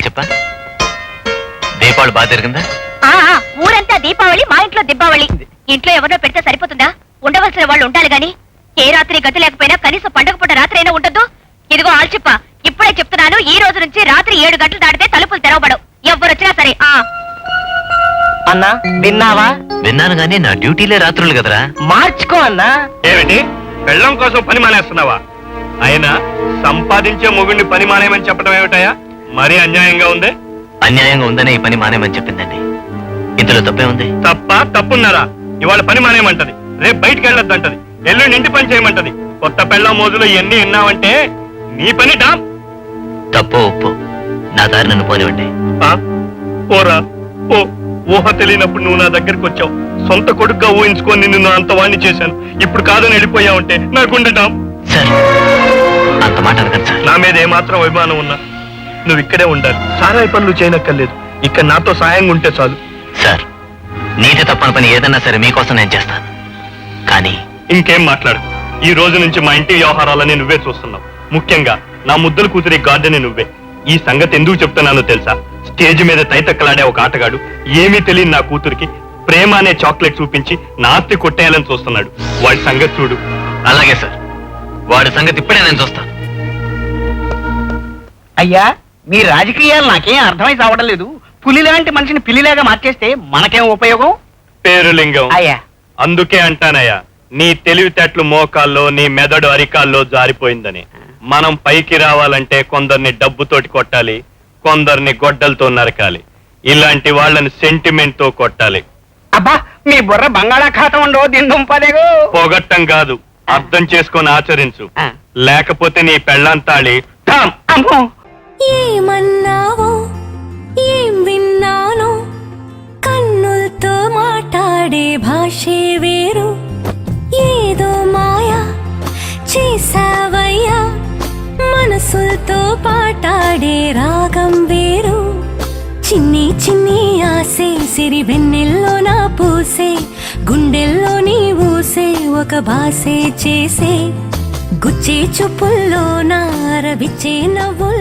చెప్ప దీపావళి బాగా జరిగిందా? ఊరంతా దీపావళి, మా ఇంట్లో దీపావళి. ఇంట్లో ఎవరో పెడితే సరిపోతుందా? ఉండవలసిన వాళ్ళు ఉండాలి గాని ఏ రాత్రి గతి లేకపోయినా కనీసం పండగ పూట రాత్రి అయినా ఉండద్దు. ఇదిగో ఆల్చిప్ప, ఇప్పుడే చెప్తున్నాను, ఈ రోజు నుంచి రాత్రి 7 గంటలు దాటితే తలుపులు తెరవబడవు. ఎవరొచ్చినా సరే. అన్నా విన్నావా? విన్నాను గానీ నా డ్యూటీలే రాత్రులు కదరా. మార్చుకో అన్నా. ఏమిటి పెళ్ళం కోసం పని మానేస్తున్నావా? అయినా సంపాదించే మొగుడిని పని మానేయమని చెప్పడం ఏమిటయా? మరీ అన్యాయంగా ఉంది. అన్యాయంగా ఉందనే ఈ పని మానేమని చెప్పిందండి. ఇందులో తప్పే ఉంది. తప్పున్నారా? ఇవాళ పని మానేయమంటది, రేపు బయటికి వెళ్ళొద్దంటది, ఎల్లుండి ఇంటి పని చేయమంటది. కొత్త పెళ్ళం మోజులు ఎన్ని విన్నావంటే నీ పని డామ్. తప్పు ఒప్పు, నా దారి నన్ను పోనివ్వండి. పోరా పో. ఊహ తెలియనప్పుడు నువ్వు నా దగ్గరికి వచ్చావు. సొంత కొడుకుగా ఊహించుకొని నిన్ను అంత వాణ్ణి చేశాను. ఇప్పుడు కాదని వెళ్ళిపోయావంటే నా గుండె డామ్. సార్ అంత మాట అనకండి సార్. నా మీద ఏమాత్రం అభిమానం ఉన్నా నువ్వు ఇక్కడే ఉండాలి. సారాయి పనులు చేయనక్కర్లేదు, ఇక్కడ నాతో సాయంగా ఉంటే చాలు. సార్ నీతి తప్పని పని ఏదన్నా సరే మీకోసం నేను చేస్తాను. కానీ ఇంకేం మాట్లాడు. ఈ రోజు నుంచి మా ఇంటి వ్యవహారాలని నువ్వే చూస్తున్నావు. ముఖ్యంగా నా ముద్దుల కూతురి గార్డెన్ నువ్వే. ఈ సంగతి ఎందుకు చెప్తున్నానో తెలుసా? స్టేజ్ మీద తైతక్కలాడే ఒక ఆటగాడు ఏమీ తెలియని నా కూతురికి ప్రేమ అనే చాక్లెట్ చూపించి నాస్తి కొట్టేయాలని చూస్తున్నాడు. వాడి సంగతి చూడు. అలాగే సార్, వాడి సంగతి ఇప్పుడే నేను చూస్తాను. అయ్యా, మీ రాజకీయాలు నాకేం అర్థమై చావడం లేదు. పులి లాంటి మనిషిని పిల్లిలాగా మార్చేస్తే మనకేం ఉపయోగం? పేరులింగం అయ్యా, అందుకే అంటానయ్యా, నీ తెలివితేటలు మోకాల్లో, నీ మెదడు అరికాల్లో జారిపోయిందని. మనం పైకి రావాలంటే కొందరిని డబ్బుతోటి కొట్టాలి, కొందరిని గొడ్డలతో నరకాలి. ఇలాంటి వాళ్ళని సెంటిమెంట్ తో కొట్టాలి. అబ్బా, మీ బుర్ర బంగాళాఖాతం ఉండో దిండుంపదేగో. పొగట్టం కాదు, అర్థం చేసుకొని ఆచరించు. లేకపోతే నీ పెళ్ళంతాళి ఏమన్నావో ఏం విన్నానో, కన్నులతో మాట్లాడే భాషే వేరు. ఏదో మాయా చేసావయ్యా, మనసులతో పాటాడే రాగం వేరు. చిన్ని చిన్ని ఆసే సిరి వెన్నెల్లో నా పూసే, గుండెల్లో నీ ఊసే ఒక భాసే చేసే. గుచ్చే చూపుల్లో నా రవిచ్చే నవ్వుల్లో